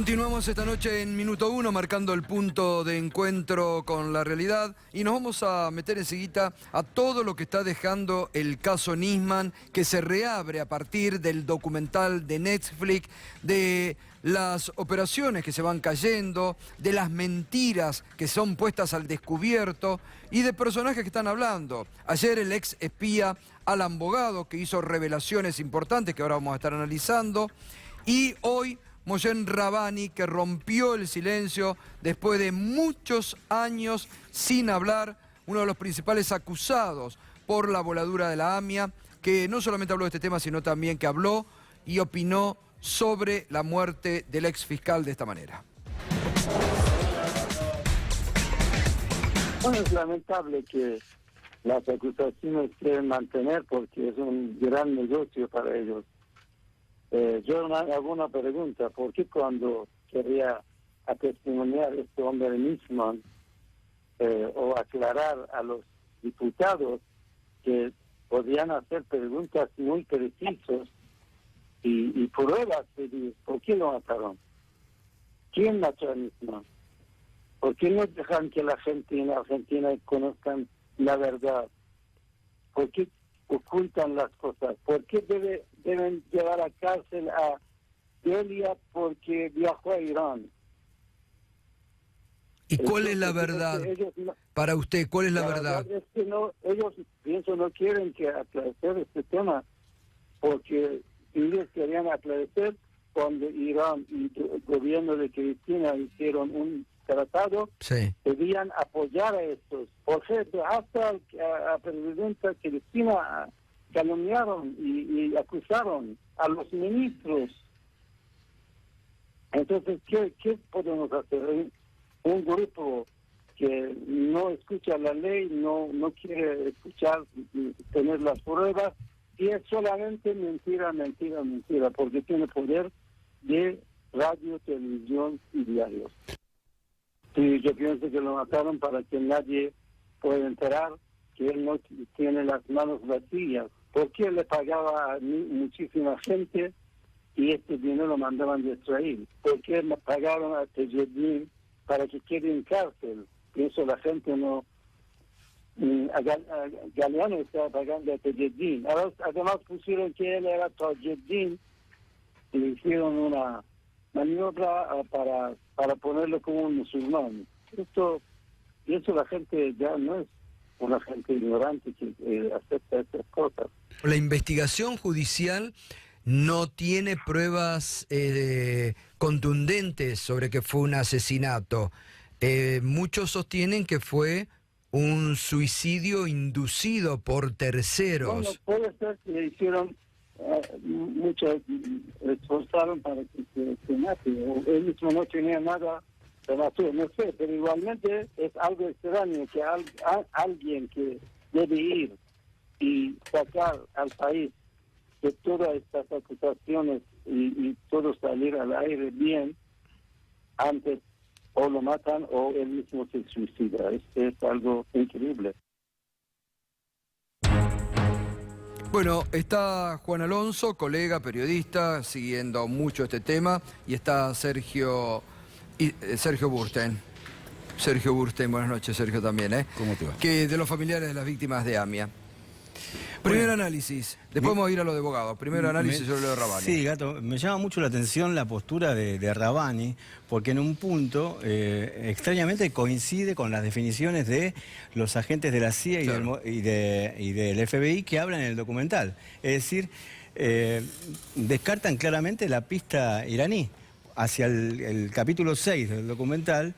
Continuamos esta noche en Minuto Uno, marcando el punto de encuentro con la realidad, y nos vamos a meter enseguida a todo lo que está dejando el caso Nisman, que se reabre a partir del documental de Netflix, de las operaciones que se van cayendo, de las mentiras que son puestas al descubierto y de personajes que están hablando. Ayer el ex espía Alan Bogado, que hizo revelaciones importantes que ahora vamos a estar analizando, y hoy Mohsen Rabbani, que rompió el silencio después de muchos años sin hablar, uno de los principales acusados por la voladura de la AMIA, que no solamente habló de este tema, sino también que habló y opinó sobre la muerte del ex fiscal de esta manera. Bueno, es lamentable que las acusaciones quieren mantener porque es un gran negocio para ellos. Yo hago una pregunta: ¿por qué cuando quería testimoniar este hombre Nisman o aclarar a los diputados que podían hacer preguntas muy precisas y pruebas, ¿por qué lo mataron? ¿Quién mató a Nisman? ¿Por qué no dejan que la gente en Argentina conozcan la verdad? ¿Por qué ocultan las cosas? ¿Por qué deben llevar a cárcel a Delia porque viajó a Irán? ¿Y cuál es la verdad? Para usted, ¿cuál es la verdad? Es que no, ellos, pienso, no quieren que aclarecer este tema, porque ellos querían aclarecer cuando Irán y el gobierno de Cristina hicieron un tratado, sí, debían apoyar a estos. Por ejemplo, hasta a presidenta Cristina calumniaron y acusaron a los ministros. Entonces, ¿qué podemos hacer? Un grupo que no escucha la ley, no quiere escuchar, tener las pruebas, y es solamente mentira, porque tiene poder de radio, televisión y diarios. Sí, yo pienso que lo mataron para que nadie pueda enterar que él no tiene las manos vacías. Porque le pagaba a muchísima gente y este dinero lo mandaban de Israel. Porque le pagaron a Tejedin para que quede en cárcel. Pienso la gente no... Galeano estaba pagando a Tejedin. Además pusieron que él era Tejedin y le hicieron una maniobra para ponerlo como un musulmán. Pienso la gente ya no es una gente ignorante que acepta estas cosas. La investigación judicial no tiene pruebas contundentes sobre que fue un asesinato. Muchos sostienen que fue un suicidio inducido por terceros. Bueno, puede ser que hicieron muchos, esforzaron para que se mate. Él mismo no tenía nada, se mató, no sé, pero igualmente es algo extraño que alguien que debe ir y sacar al país de todas estas acusaciones y todo salir al aire bien, antes o lo matan o él mismo se suicida. Es algo increíble. Bueno, está Juan Alonso, colega, periodista, siguiendo mucho este tema, y está Sergio Bursten. Sergio Bursten, buenas noches, Sergio, también, ¿eh? ¿Cómo te va? Que de los familiares de las víctimas de AMIA. Primer análisis, después vamos a ir a lo de Bogado. Primer análisis sobre lo de Rabbani. Sí, Gato, me llama mucho la atención la postura de Rabbani, porque en un punto, extrañamente, coincide con las definiciones de los agentes de la CIA claro, y del FBI que hablan en el documental. Es decir, descartan claramente la pista iraní. Hacia el capítulo 6 del documental,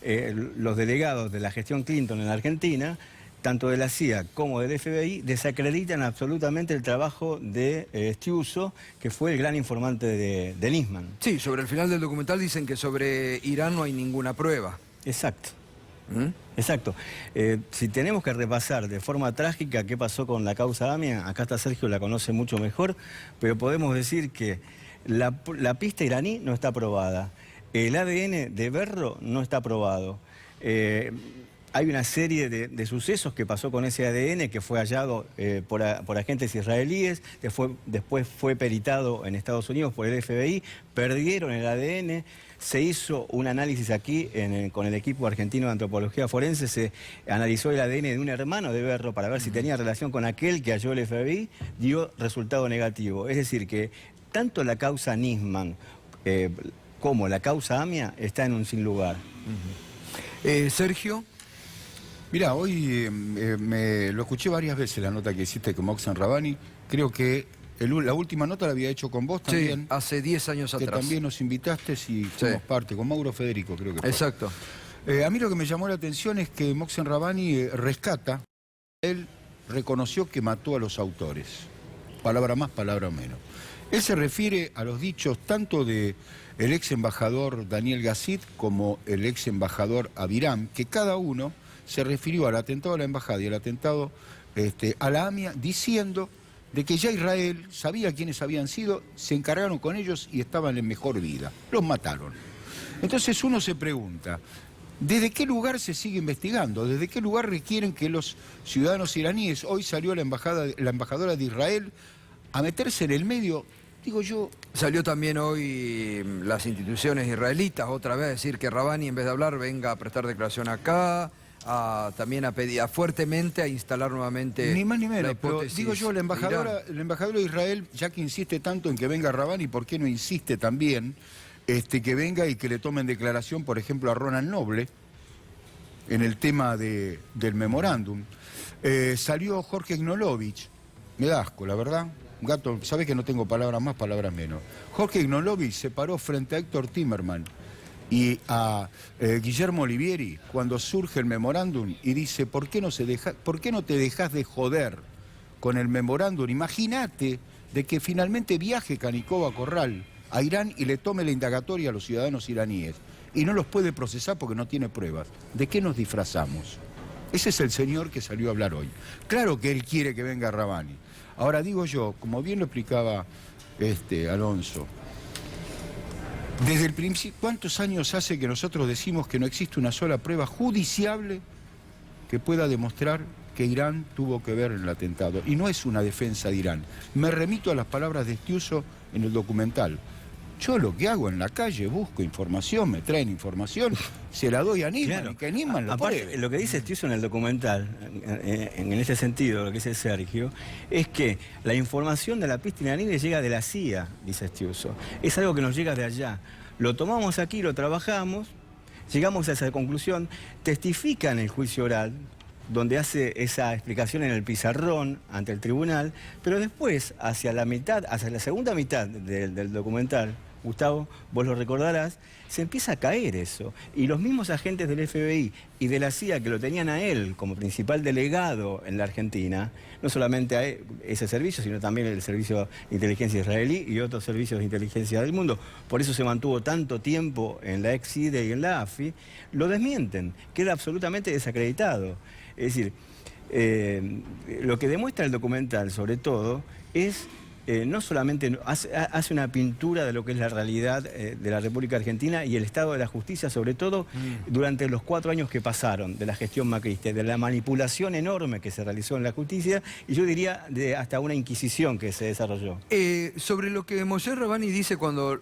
los delegados de la gestión Clinton en Argentina, tanto de la CIA como del FBI, desacreditan absolutamente el trabajo de Stiuso, que fue el gran informante de Nisman. Sí, sobre el final del documental dicen que sobre Irán no hay ninguna prueba. Exacto. Exacto. Si tenemos que repasar de forma trágica qué pasó con la causa AMIA, acá está Sergio, la conoce mucho mejor, pero podemos decir que la pista iraní no está probada. El ADN de Berro no está probado. hay una serie de sucesos que pasó con ese ADN que fue hallado por agentes israelíes, después fue peritado en Estados Unidos por el FBI, perdieron el ADN, se hizo un análisis aquí con el equipo argentino de antropología forense, se analizó el ADN de un hermano de Berro para ver si tenía relación con aquel que halló el FBI, dio resultado negativo. Es decir que tanto la causa Nisman como la causa AMIA está en un sin lugar. Sergio. Mirá, hoy me lo escuché varias veces la nota que hiciste con Mohsen Rabbani. Creo que la última nota la había hecho con vos también. Sí, hace 10 años que atrás. también nos invitaste y fuimos parte, con Mauro Federico creo que fue. Exacto. A mí lo que me llamó la atención es que Mohsen Rabbani rescata, él reconoció que mató a los autores. Palabra más, palabra menos. Él se refiere a los dichos tanto de el ex embajador Daniel Gazit como el ex embajador Abiram, que cada uno se refirió al atentado a la embajada y al atentado a la AMIA, diciendo de que ya Israel sabía quiénes habían sido, se encargaron con ellos y estaban en mejor vida. Los mataron. Entonces uno se pregunta, ¿desde qué lugar se sigue investigando? ¿Desde qué lugar requieren que los ciudadanos iraníes, hoy salió la embajadora de Israel, a meterse en el medio? Digo yo... Salió también hoy las instituciones israelitas otra vez a decir que Rabbani, en vez de hablar, venga a prestar declaración acá, también a pedir fuertemente a instalar nuevamente ni más ni menos, la pero digo yo, la embajadora de Israel, ya que insiste tanto en que venga Rabbani, ¿por qué no insiste también que venga y que le tomen declaración, por ejemplo, a Ronan Noble en el tema del memorándum? Salió Jorge Ignolovich, me da asco, la verdad. Gato, sabes que no tengo palabras más, palabras menos. Jorge Ignolovich se paró frente a Héctor Timerman y a Guillermo Olivieri cuando surge el memorándum y dice, ¿por qué no te dejas de joder con el memorándum? Imagínate de que finalmente viaje Canicó a Corral a Irán y le tome la indagatoria a los ciudadanos iraníes y no los puede procesar porque no tiene pruebas. ¿De qué nos disfrazamos? Ese es el señor que salió a hablar hoy. Claro que él quiere que venga Rabbani. Ahora digo yo, como bien lo explicaba Alonso, desde el principio, ¿cuántos años hace que nosotros decimos que no existe una sola prueba judiciable que pueda demostrar que Irán tuvo que ver en el atentado? Y no es una defensa de Irán. Me remito a las palabras de Estiuso en el documental. Yo lo que hago en la calle, busco información, me traen información, se la doy a Nisman, claro, y que Nisman lo pruebe. Lo que dice Estiuso en el documental, en ese sentido, lo que dice Sergio, es que la información de la pista iraní le llega de la CIA, dice Estiuso. Es algo que nos llega de allá. Lo tomamos aquí, lo trabajamos, llegamos a esa conclusión, testifica en el juicio oral, donde hace esa explicación en el pizarrón ante el tribunal, pero después, hacia la segunda mitad del documental, Gustavo, vos lo recordarás, se empieza a caer eso. Y los mismos agentes del FBI y de la CIA que lo tenían a él como principal delegado en la Argentina, no solamente a ese servicio, sino también el servicio de inteligencia israelí y otros servicios de inteligencia del mundo, por eso se mantuvo tanto tiempo en la ex-IDE y en la AFI, lo desmienten, queda absolutamente desacreditado. Es decir, lo que demuestra el documental, sobre todo, es no solamente hace una pintura de lo que es la realidad de la República Argentina y el estado de la justicia, sobre todo durante los 4 años que pasaron de la gestión macrista, de la manipulación enorme que se realizó en la justicia y yo diría hasta una inquisición que se desarrolló. Sobre lo que Mohsen Rabbani dice cuando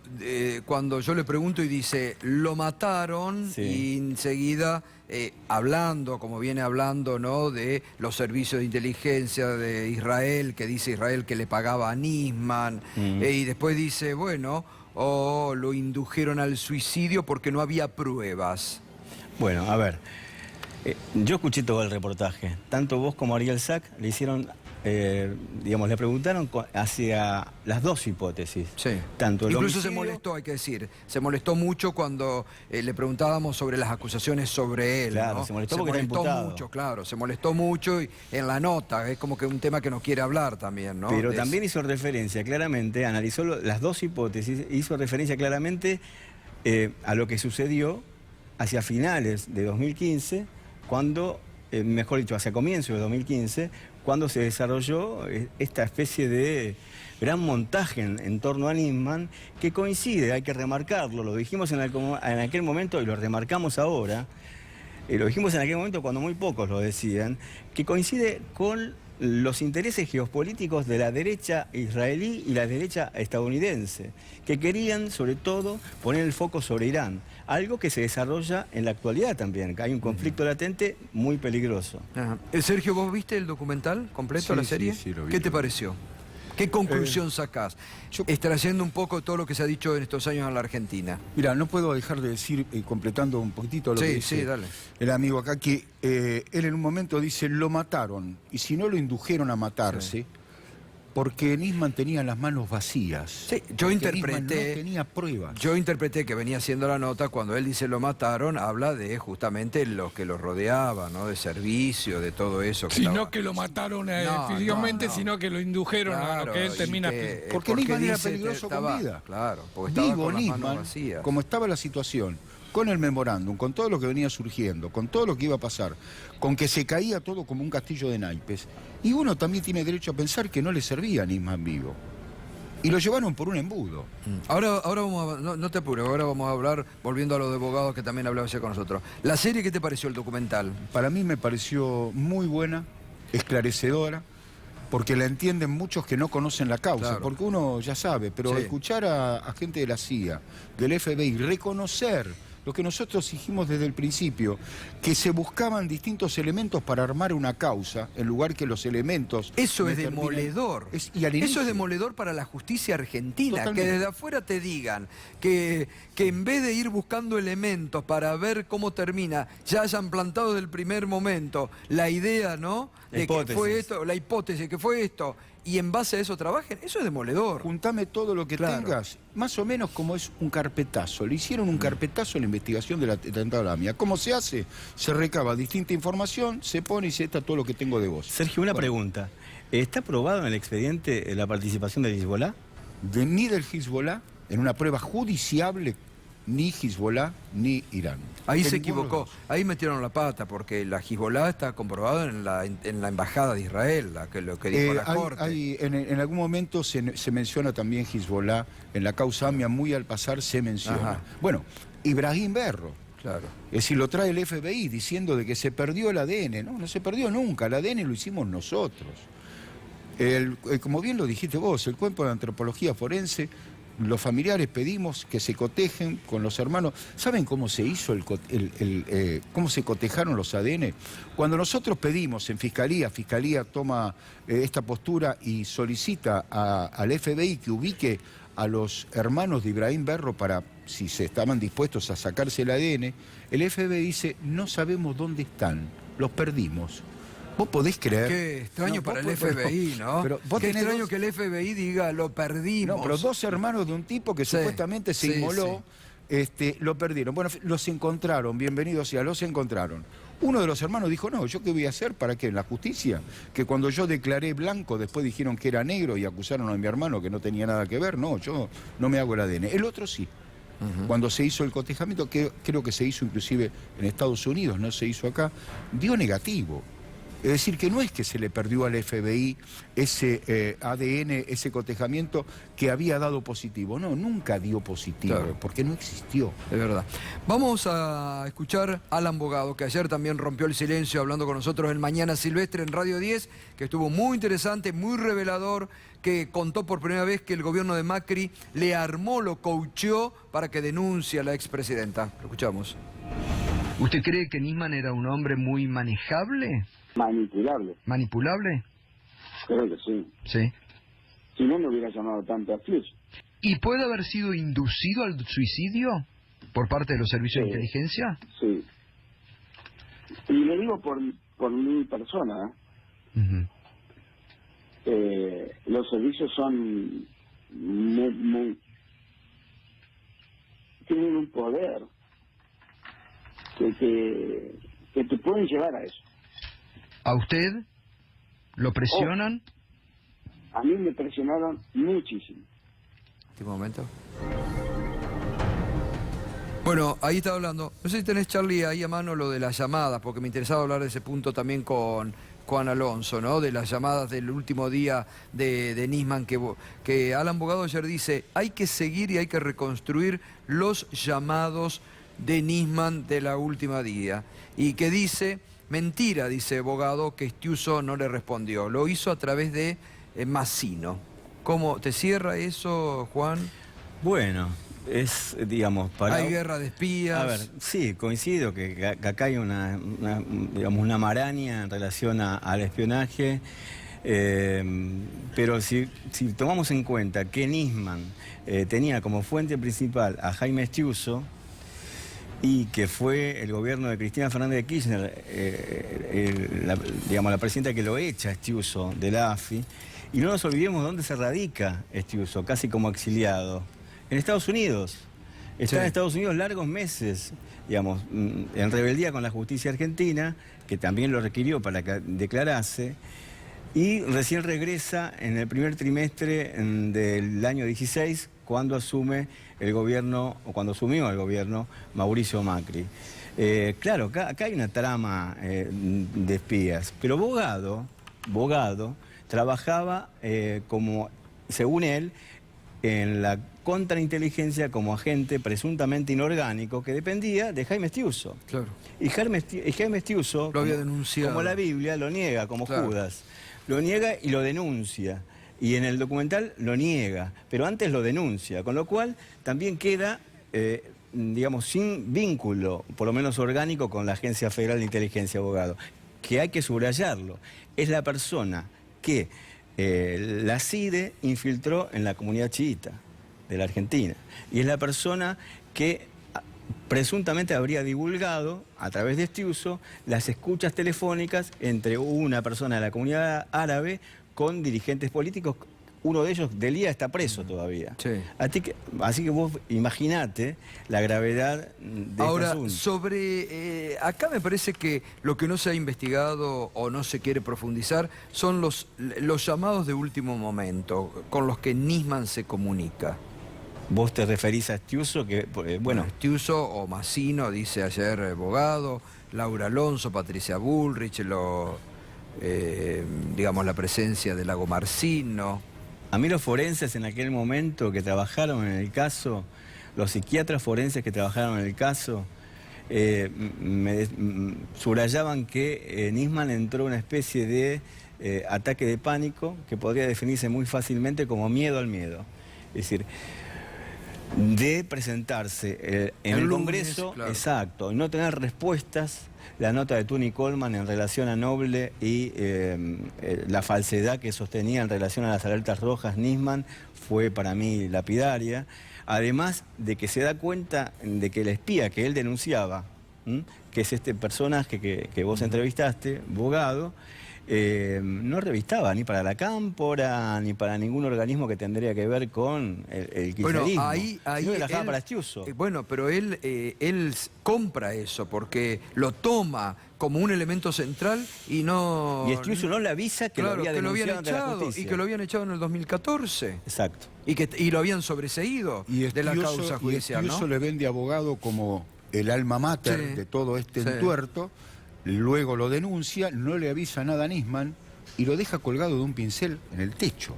yo le pregunto y dice, lo mataron, sí, y enseguida... hablando, como viene hablando, ¿no?, de los servicios de inteligencia de Israel, que dice Israel que le pagaba a Nisman, y después dice, bueno, lo indujeron al suicidio porque no había pruebas. Bueno, a ver, yo escuché todo el reportaje, tanto vos como Ariel Sack le hicieron... digamos, le preguntaron hacia las dos hipótesis. Sí. Tanto el incluso homicidio... se molestó, hay que decir. Se molestó mucho cuando le preguntábamos sobre las acusaciones sobre él. Claro, ¿no? se molestó porque está imputado. Mucho, claro. Se molestó mucho y en la nota. Es como que un tema que nos quiere hablar también, ¿no? Pero también hizo referencia claramente, analizó las dos hipótesis, hizo referencia claramente a lo que sucedió hacia finales de 2015, cuando, mejor dicho, hacia comienzos de 2015, cuando se desarrolló esta especie de gran montaje en torno a Nisman, que coincide, hay que remarcarlo, lo dijimos en aquel momento y lo remarcamos ahora, lo dijimos en aquel momento cuando muy pocos lo decían, que coincide con los intereses geopolíticos de la derecha israelí y la derecha estadounidense, que querían sobre todo poner el foco sobre Irán, algo que se desarrolla en la actualidad también, que hay un conflicto latente muy peligroso. Ajá. Sergio, ¿vos viste el documental completo, Sí, la serie? sí, lo vi. ¿Qué te pareció? ¿Qué conclusión sacás? Extrayendo un poco todo lo que se ha dicho en estos años en la Argentina. Mira, no puedo dejar de decir, completando un poquitito lo que dice dale. el amigo acá, que él en un momento dice, lo mataron, y si no lo indujeron a matarse, porque Nisman tenía las manos vacías. Sí, yo porque interpreté... Nisman no tenía pruebas. Yo interpreté que venía haciendo la nota, cuando él dice lo mataron, habla de justamente los que lo rodeaban, ¿no? De servicio, de todo eso. Que no que lo mataron físicamente, sino que lo indujeron a lo que él termina... Porque Nisman era dice, peligroso con vida. Claro, porque estaba Vivo con las manos Nisman, vacías. como estaba la situación, con el memorándum, con todo lo que venía surgiendo, con todo lo que iba a pasar, con que se caía todo como un castillo de naipes, y uno también tiene derecho a pensar que no le servía a Nisman vivo. Y lo llevaron por un embudo. Ahora vamos a, no te apures, ahora vamos a hablar, volviendo a los de abogados que también hablaba ayer con nosotros. ¿La serie qué te pareció, el documental? Para mí me pareció muy buena, esclarecedora, porque la entienden muchos que no conocen la causa, Claro. porque uno ya sabe, pero Sí. escuchar a gente de la CIA, del FBI, reconocer lo que nosotros dijimos desde el principio, que se buscaban distintos elementos para armar una causa, en lugar que los elementos... Eso es determinen- demoledor. y al Eso inicio- es demoledor para la justicia argentina. Totalmente. Que desde afuera te digan que en vez de ir buscando elementos para ver cómo termina, ya hayan plantado desde el primer momento la idea, ¿no? De que Hipótesis. fue esto, la hipótesis que fue esto, y en base a eso trabajen. Eso es demoledor. Juntame todo lo que Claro. tengas, más o menos como es un carpetazo. Le hicieron un carpetazo en la investigación del atentado a la AMIA. ¿Cómo se hace? Se recaba distinta información, se pone y se está todo lo que tengo de vos. Sergio, una pregunta. ¿Está probado en el expediente la participación de Hezbollah? Ni del Hezbollah, en una prueba judiciable, ni Hezbollah ni Irán. Ahí De se ninguno de equivocó, los dos. ahí metieron la pata, porque la Hezbollah está comprobado en la embajada de Israel, lo que dijo la Corte. En algún momento se menciona también Hezbollah, en la causa AMIA, muy al pasar se menciona. Ajá. Bueno, Ibrahim Berro, Claro. es decir, lo trae el FBI diciendo de que se perdió el ADN. No se perdió nunca, el ADN lo hicimos nosotros. Como bien lo dijiste vos, el cuerpo de antropología forense, los familiares pedimos que se cotejen con los hermanos. ¿Saben cómo se hizo cómo se cotejaron los ADN? Cuando nosotros pedimos en Fiscalía toma esta postura y solicita al FBI que ubique a los hermanos de Ibrahim Berro para si se estaban dispuestos a sacarse el ADN, el FBI dice, no sabemos dónde están, los perdimos. ¿Vos podés creer? Qué extraño No, para el vos FBI, ¿no? Pero vos Qué tenés extraño dos- que el FBI diga, lo perdimos. No, pero dos hermanos de un tipo que Sí, supuestamente se sí, inmoló, lo perdieron. Bueno, los encontraron, bienvenidos sea, los encontraron. Uno de los hermanos dijo, no, ¿yo qué voy a hacer? ¿Para qué? ¿En la justicia? Que cuando yo declaré blanco, después dijeron que era negro y acusaron a mi hermano que no tenía nada que ver. No, yo no me hago el ADN. El otro sí. Cuando se hizo el cotejamiento, que creo que se hizo inclusive en Estados Unidos, no se hizo acá, dio negativo. Es decir, que no es que se le perdió al FBI ese ADN, ese cotejamiento que había dado positivo. No, nunca dio positivo, Claro. porque no existió. Es verdad. Vamos a escuchar a Alan Bogado, que ayer también rompió el silencio hablando con nosotros en Mañana Silvestre en Radio 10, que estuvo muy interesante, muy revelador, que contó por primera vez que el gobierno de Macri le armó, lo coacheó para que denuncie a la expresidenta. Lo escuchamos. ¿Usted cree que Nisman era un hombre muy manejable? Manipulable, ¿Manipulable? creo que sí. Sí. Si no, no hubiera llamado tanto a Flix. ¿Y puede haber sido inducido al suicidio por parte de los servicios de Sí. inteligencia? Sí. Y lo digo por mi persona. Ujú. Los servicios son tienen un poder que te pueden llevar a eso. ¿A usted lo presionan? A mí me presionaron muchísimo. ¿Qué momento? Bueno, ahí está hablando. No sé si tenés, Charlie, ahí a mano lo de las llamadas, porque me interesaba hablar de ese punto también con Juan Alonso, ¿no? De las llamadas del último día de Nisman, que Alan Bogado ayer dice, hay que seguir y hay que reconstruir los llamados de Nisman de la última día y que dice, mentira, dice Bogado, que Estiuso no le respondió. Lo hizo a través de Massino. ¿Cómo te cierra eso, Juan? Bueno, es, digamos, para... Hay guerra de espías. A ver, sí, coincido que acá hay digamos, una maraña en relación al espionaje, pero si tomamos en cuenta que Nisman tenía como fuente principal a Jaime Estiuso y que fue el gobierno de Cristina Fernández de Kirchner, digamos, la presidenta que lo echa Estiuso de la AFI, y no nos olvidemos dónde se radica Estiuso, casi como exiliado, en Estados Unidos. Está en Estados Unidos largos meses, digamos, en rebeldía con la justicia argentina, que también lo requirió para que declarase, y recién regresa en el primer trimestre del año 16, cuando asume el gobierno, o cuando asumió el gobierno Mauricio Macri. Claro, acá hay una trama de espías, pero Bogado trabajaba como, según él, en la contrainteligencia como agente presuntamente inorgánico que dependía de Jaime Estiuso. Claro. Y Jaime Estiuso, lo había denunciado. Como la Biblia, lo niega, como claro. Judas. Lo niega y lo denuncia. Y en el documental lo niega, pero antes lo denuncia, con lo cual también queda, digamos, sin vínculo, por lo menos orgánico, con la Agencia Federal de Inteligencia, Bogado, que hay que subrayarlo. Es la persona que la CIDE infiltró en la comunidad chiita de la Argentina. Y es la persona que presuntamente habría divulgado, a través de Estiuso, las escuchas telefónicas entre una persona de la comunidad árabe con dirigentes políticos. Uno de ellos, Delia, está preso todavía. Sí. Así que vos imaginate la gravedad de Ahora, este asunto. sobre... acá me parece que lo que no se ha investigado o no se quiere profundizar son los llamados de último momento con los que Nisman se comunica. Vos te referís a Estiuso, que, bueno... Estiuso o Massino, dice ayer Bogado, Laura Alonso, Patricia Bullrich, digamos, la presencia de Lago Marcino. A mí los forenses en aquel momento que trabajaron en el caso, los psiquiatras forenses que trabajaron en el caso, me subrayaban que Nisman entró en una especie de ataque de pánico que podría definirse muy fácilmente como miedo al miedo. Es decir, de presentarse en el Congreso, claro. Exacto, y no tener respuestas. La nota de Tuni Coleman en relación a Noble y la falsedad que sostenía en relación a las alertas rojas Nisman fue para mí lapidaria. Además de que se da cuenta de que el espía que él denunciaba, que es este personaje que vos entrevistaste, Bogado, no revistaba ni para la Cámpora ni para ningún organismo que tendría que ver con el kirchnerismo. Bueno, ahí no trabajaba para Estiuso. Bueno, pero él compra eso porque lo toma como un elemento central y no... Y Estiuso no le avisa que claro, lo había denunciado ante la justicia. Y que lo habían echado en el 2014. Exacto. Y lo habían sobreseído de la causa judicial, y Estiuso ¿no? le vende a Bogado como el alma mater de todo este entuerto. Luego lo denuncia, no le avisa nada a Nisman y lo deja colgado de un pincel en el techo.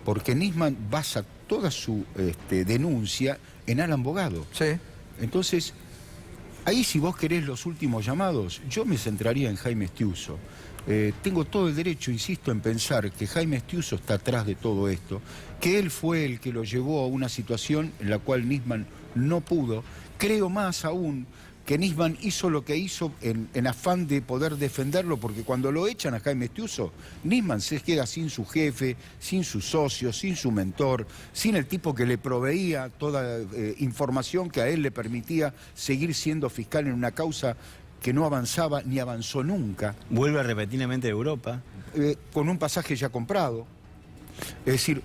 Porque Nisman basa toda su denuncia en Alan Bogado. Sí. Entonces, ahí si vos querés los últimos llamados, yo me centraría en Jaime Estiuso. Tengo todo el derecho, insisto, en pensar que Jaime Estiuso está atrás de todo esto, que él fue el que lo llevó a una situación en la cual Nisman no pudo. Creo más aún que Nisman hizo lo que hizo en afán de poder defenderlo, porque cuando lo echan a Jaime Estiuso, Nisman se queda sin su jefe, sin sus socios, sin su mentor, sin el tipo que le proveía toda información que a él le permitía seguir siendo fiscal en una causa que no avanzaba ni avanzó nunca. Vuelve repentinamente de Europa. Con un pasaje ya comprado. Es decir,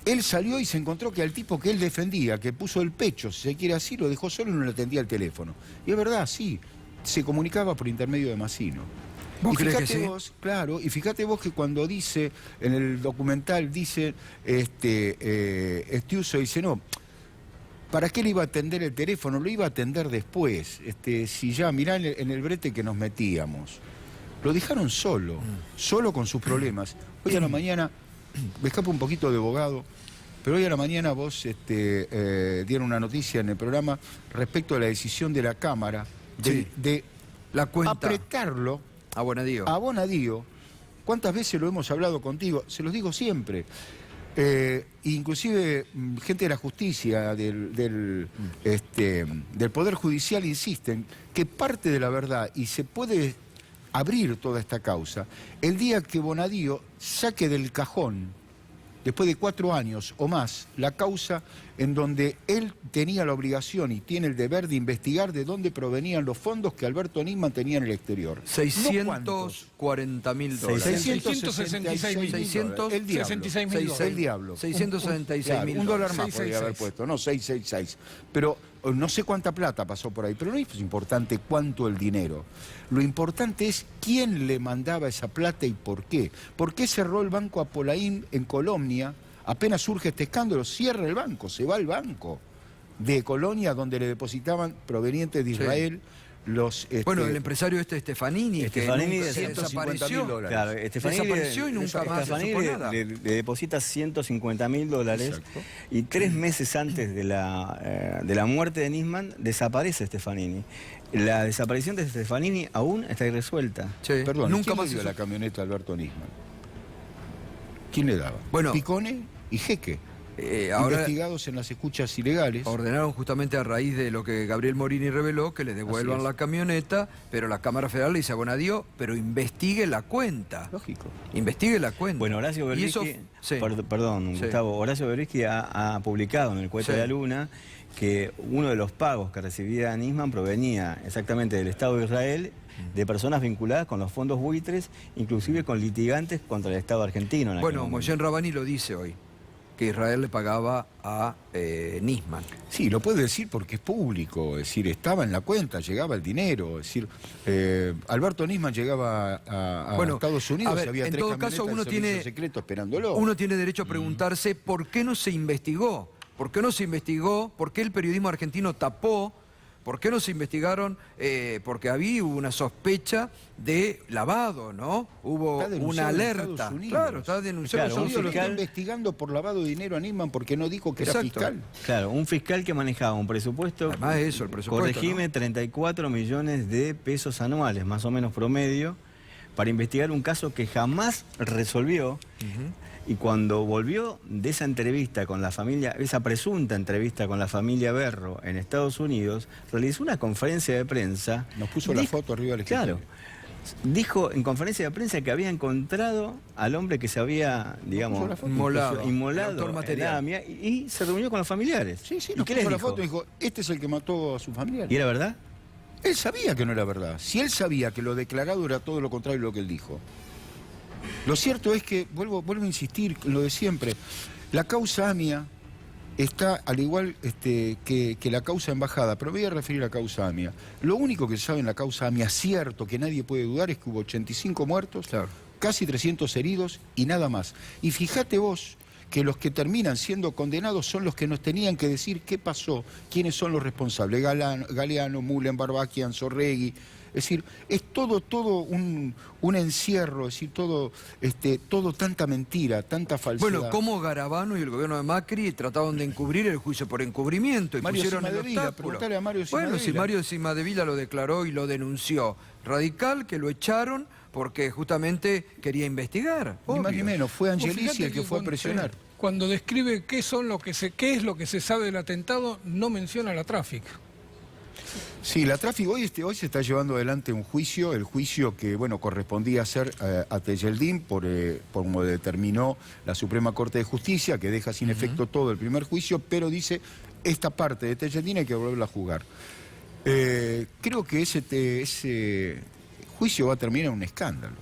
él salió y se encontró que al tipo que él defendía, que puso el pecho, si se quiere así, lo dejó solo y no le atendía el teléfono. Y es verdad, sí, se comunicaba por intermedio de Massino. ¿Vos y crees fíjate que sí? vos, claro, y fíjate vos que cuando dice, en el documental dice, Estiuso dice, no, ¿para qué le iba a atender el teléfono? Lo iba a atender después, si ya, mirá en el brete que nos metíamos. Lo dejaron solo con sus problemas. Hoy a la mañana, me escapo un poquito de Bogado, pero hoy a la mañana vos dieron una noticia en el programa respecto a la decisión de la Cámara de la cuenta apretarlo a Bonadío. A Bonadío. ¿Cuántas veces lo hemos hablado contigo? Se los digo siempre. Inclusive gente de la justicia, del Poder Judicial insisten que parte de la verdad, y se puede abrir toda esta causa, el día que Bonadío saque del cajón, después de 4 años o más, la causa en donde él tenía la obligación y tiene el deber de investigar de dónde provenían los fondos que Alberto Nisman tenía en el exterior. 640.000 dólares. 666.000 El diablo. 66.000 El diablo. 666.000 un dólar más 666. podría haber puesto, no 666. Pero no sé cuánta plata pasó por ahí, pero no es importante cuánto el dinero. Lo importante es quién le mandaba esa plata y por qué. ¿Por qué cerró el banco Apolaín en Colonia? Apenas surge este escándalo, cierra el banco, se va al banco de Colonia donde le depositaban provenientes de Israel los... Bueno, el empresario Stefanini, que nunca se desapareció. Claro, Desapareció y nunca más se supo nada. Le deposita $150.000 Exacto. y 3 meses antes de la muerte de Nisman desaparece Stefanini. La desaparición de Stefanini aún está irresuelta. Sí, Perdón, nunca ¿quién más le dio se la supo. camioneta a Alberto Nisman? ¿Quién le daba? Bueno, Picone y Jeque. Ahora Investigados en las escuchas ilegales. ordenaron justamente a raíz de lo que Gabriel Morini reveló que le devuelvan Así es. la camioneta, pero la Cámara Federal le dice a Bonadío, pero investigue la cuenta. Lógico. Investigue la cuenta. Bueno, Horacio Y eso- Berbisky, sí. perdón, Sí. Gustavo, Horacio Berbisky ha publicado en el Cohete Sí. de la Luna que uno de los pagos que recibía Nisman provenía exactamente del Estado de Israel, de personas vinculadas con los fondos buitres, inclusive con litigantes contra el Estado argentino. En aquel Bueno, momento. Moshe Rabani lo dice hoy, que Israel le pagaba a Nisman. Sí, lo puede decir porque es público, es decir, estaba en la cuenta, llegaba el dinero, es decir, Alberto Nisman llegaba a Bueno, Estados Unidos a ver, y había en 3 todo camionetas caso, uno del servicio tiene- secreto esperándolo. Uno tiene derecho a preguntarse por qué no se investigó, por qué no se investigó, por qué el periodismo argentino tapó, por qué no se investigaron, porque había una sospecha de lavado, ¿no? Hubo Está denunciado una en alerta. Estados Unidos. Claro, está denunciado. Claro, en un Estados Lo está Unidos. investigando por lavado de dinero a Nisman porque no dijo que era Exacto. fiscal. Claro, un fiscal que manejaba un presupuesto, Además de eso, el presupuesto, corregime, 34 millones de pesos anuales, más o menos promedio, para investigar un caso que jamás resolvió. Y cuando volvió de esa entrevista con la familia, esa presunta entrevista con la familia Berro en Estados Unidos, realizó una conferencia de prensa. Nos puso la foto arriba del Claro. escritorio. Dijo en conferencia de prensa que había encontrado al hombre que se había, digamos, la foto. Inmolado, el inmolado autor en material. la AMIA y se reunió con los familiares. Sí, sí, ¿Y nos qué puso les la dijo? foto y dijo, este es el que mató a su familiar. ¿Y era verdad? Él sabía que no era verdad. Si él sabía que lo declarado era todo lo contrario de lo que él dijo. Lo cierto es que, vuelvo a insistir en lo de siempre, la causa AMIA está al igual que la causa embajada, pero me voy a referir a la causa AMIA. Lo único que se sabe en la causa AMIA, cierto, que nadie puede dudar, es que hubo 85 muertos, Claro. casi 300 heridos y nada más. Y fíjate vos que los que terminan siendo condenados son los que nos tenían que decir qué pasó, quiénes son los responsables, Galeano, Mullen, Barbaquian, Sorregui. Es decir, es todo un encierro, es decir, todo tanta mentira, tanta falsedad. Bueno, como Garabano y el gobierno de Macri trataban de encubrir el juicio por encubrimiento y Mario pusieron el Cimadevila, obstáculo. preguntale a Mario Bueno, si Cimadevila. Mario Cimadevila lo declaró y lo denunció. Radical, que lo echaron porque justamente quería investigar. Ni más obvio. ni menos, fue Vos Angelici fíjate el que fue a cuando- presionar. Cuando describe qué es lo que se sabe del atentado, no menciona la tráfico. Sí, la tráfico hoy se está llevando adelante un juicio, el juicio que bueno correspondía hacer a Tejeldín por como determinó la Suprema Corte de Justicia, que deja sin efecto todo el primer juicio, pero dice esta parte de Tejeldín hay que volverla a jugar. Creo que ese juicio va a terminar en un escándalo.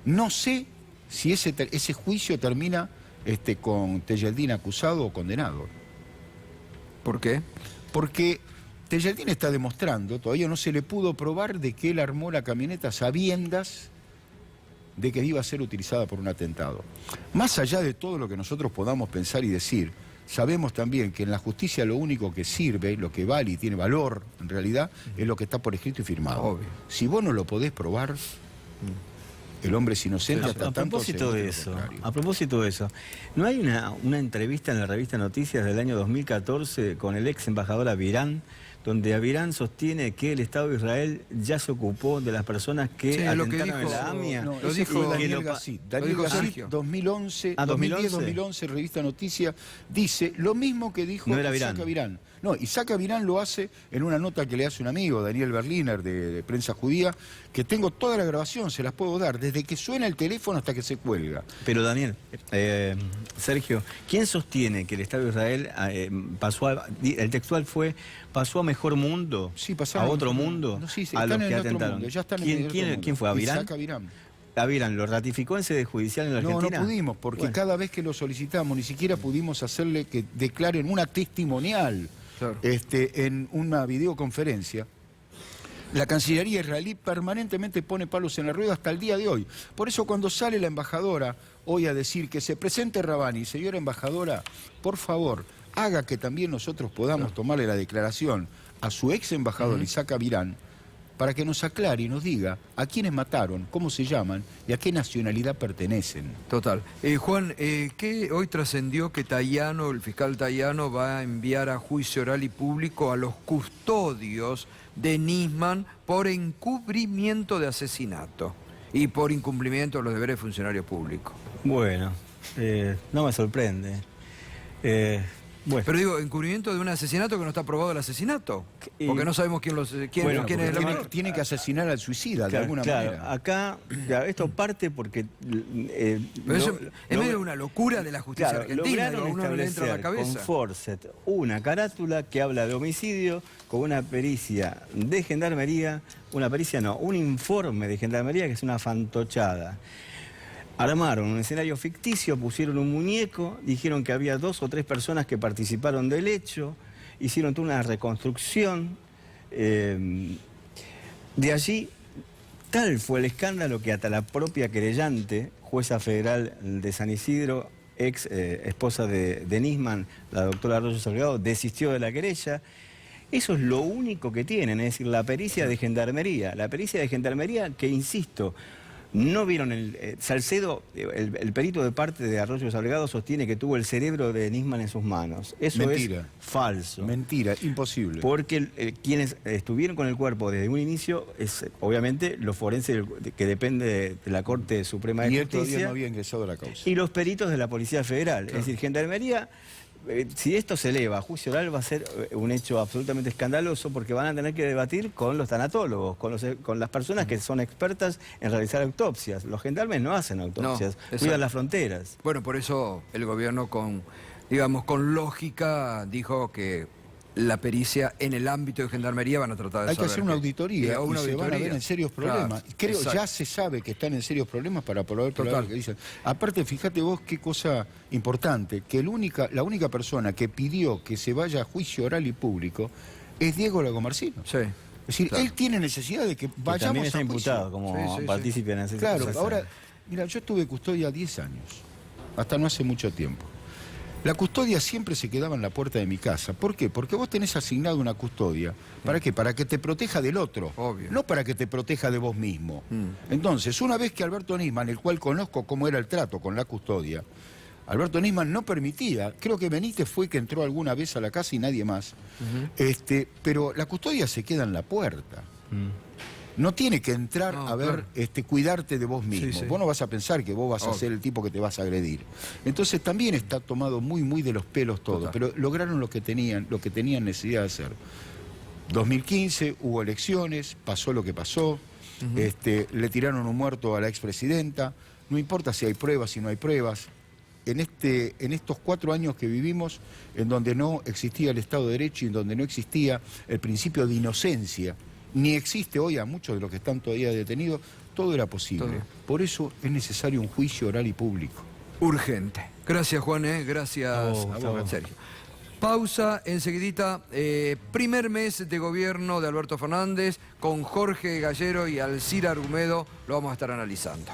No sé si ese juicio termina con Tejeldín acusado o condenado. ¿Por qué? Porque Tejeldín está demostrando, todavía no se le pudo probar de que él armó la camioneta a sabiendas de que iba a ser utilizada por un atentado. Más allá de todo lo que nosotros podamos pensar y decir, sabemos también que en la justicia lo único que sirve, lo que vale y tiene valor en realidad, es lo que está por escrito y firmado. Obvio. Si vos no lo podés probar, el hombre es inocente A hasta tanto propósito se de demuestre lo eso, contrario. a propósito de eso, ¿no hay una entrevista en la revista Noticias del año 2014 con el ex embajador Avirán, donde Avirán sostiene que el Estado de Israel ya se ocupó de las personas que Sí, lo que atentaron en dijo- la AMIA? No, Lo ese dijo- fue que Daniel lo- Gassit. lo Daniel dijo Gassit, Sergio. 2011, Ah, 2010-2011, revista Noticia, dice lo mismo que dijo No era Isaac Avirán. Avirán. No, Isaac Avirán lo hace en una nota que le hace un amigo, Daniel Berliner, de Prensa Judía, que tengo toda la grabación, se las puedo dar, desde que suena el teléfono hasta que se cuelga. Pero Daniel, Sergio, ¿quién sostiene que el Estado de Israel el textual fue, pasó a mejor mundo, Sí, a pasaron- otro mundo, No, sí, sí, a los están en que el otro atentaron? mundo, ya están en ¿Quién, el otro quién- mundo. quién fue, Avirán? Isaac Avirán. Avirán, ¿lo ratificó en sede judicial en la No, Argentina? no pudimos, porque Bueno. cada vez que lo solicitamos ni siquiera pudimos hacerle que declaren una testimonial Claro. en una videoconferencia. La Cancillería israelí permanentemente pone palos en la rueda hasta el día de hoy. Por eso cuando sale la embajadora hoy a decir que se presente Rabani, señora embajadora, por favor, haga que también nosotros podamos tomarle la declaración a su ex embajador Isaac Avirán, para que nos aclare y nos diga a quiénes mataron, cómo se llaman y a qué nacionalidad pertenecen. Total. Juan, ¿qué hoy trascendió que Tayano, el fiscal Tayano, va a enviar a juicio oral y público a los custodios de Nisman por encubrimiento de asesinato y por incumplimiento de los deberes de funcionario público? Bueno, no me sorprende. Bueno, Pero digo, encubrimiento de un asesinato que no está probado el asesinato. Porque no sabemos quién Bueno, quién es Porque el autor. tienen que asesinar al suicida de alguna manera. acá esto parte porque... Pero eso es medio una locura de la justicia Claro, argentina. lograron A uno no le entra a la establecer con cabeza. Forset una carátula que habla de homicidio con una pericia de gendarmería, un informe de gendarmería que es una fantochada. Armaron un escenario ficticio, pusieron un muñeco, dijeron que había 2 o 3 personas que participaron del hecho, hicieron toda una reconstrucción. De allí, tal fue el escándalo que hasta la propia querellante, jueza federal de San Isidro, ex esposa de Nisman, la doctora Arroyo Salgado, desistió de la querella. Eso es lo único que tienen, es decir, la pericia de gendarmería. La pericia de gendarmería que, insisto, no vieron Salcedo, el perito de parte de Arroyo Salgado sostiene que tuvo el cerebro de Nisman en sus manos. Eso Mentira. es falso. Mentira, imposible. Porque quienes estuvieron con el cuerpo desde un inicio es obviamente los forenses que depende de la Corte Suprema de Y él todavía Justicia no había ingresado a la causa. y los peritos de la Policía Federal. Es decir, Gendarmería, si esto se eleva a juicio oral va a ser un hecho absolutamente escandaloso porque van a tener que debatir con los tanatólogos, con las personas que son expertas en realizar autopsias. Los gendarmes no hacen autopsias, exacto. cuidan las fronteras. Bueno, por eso el gobierno con lógica dijo que la pericia en el ámbito de gendarmería van a tratar de Hay que saber hacer una qué. auditoría Una y se van a ver auditoría. en serios problemas. Claro, Creo, exacto. ya se sabe que están en serios problemas para poder probar Total. lo que dicen. Aparte, fíjate vos qué cosa importante, que la única persona que pidió que se vaya a juicio oral y público es Diego Lagomarsino. Sí. Es decir, Claro. él tiene necesidad de que Que vayamos también a está juicio. imputado como Sí, sí, partícipe en ese Claro, proceso. ahora, mira, yo estuve custodia 10 años, hasta no hace mucho tiempo. La custodia siempre se quedaba en la puerta de mi casa. ¿Por qué? Porque vos tenés asignado una custodia. ¿Para qué? Para que te proteja del otro. Obvio. No para que te proteja de vos mismo. Entonces, una vez que Alberto Nisman, el cual conozco cómo era el trato con la custodia, Alberto Nisman no permitía, creo que Benítez fue que entró alguna vez a la casa y nadie más, pero la custodia se queda en la puerta. No tiene que entrar No, a ver, claro. cuidarte de vos mismo. Sí, sí. Vos no vas a pensar que vos vas a Obvio. ser el tipo que te vas a agredir. Entonces también está tomado muy de los pelos todo, Total. pero lograron lo que tenían necesidad de hacer. 2015 hubo elecciones, pasó lo que pasó, le tiraron un muerto a la expresidenta, no importa si hay pruebas, si no hay pruebas. En estos 4 años que vivimos, en donde no existía el Estado de Derecho y en donde no existía el principio de inocencia, ni existe hoy a muchos de los que están todavía detenidos, todo era posible. Todo. Por eso es necesario un juicio oral y público. Urgente. Gracias, Juan, gracias A vos, a Gustavo. vos, Sergio. Pausa, enseguidita, primer mes de gobierno de Alberto Fernández, con Jorge Gallero y Alcira Argumedo, lo vamos a estar analizando.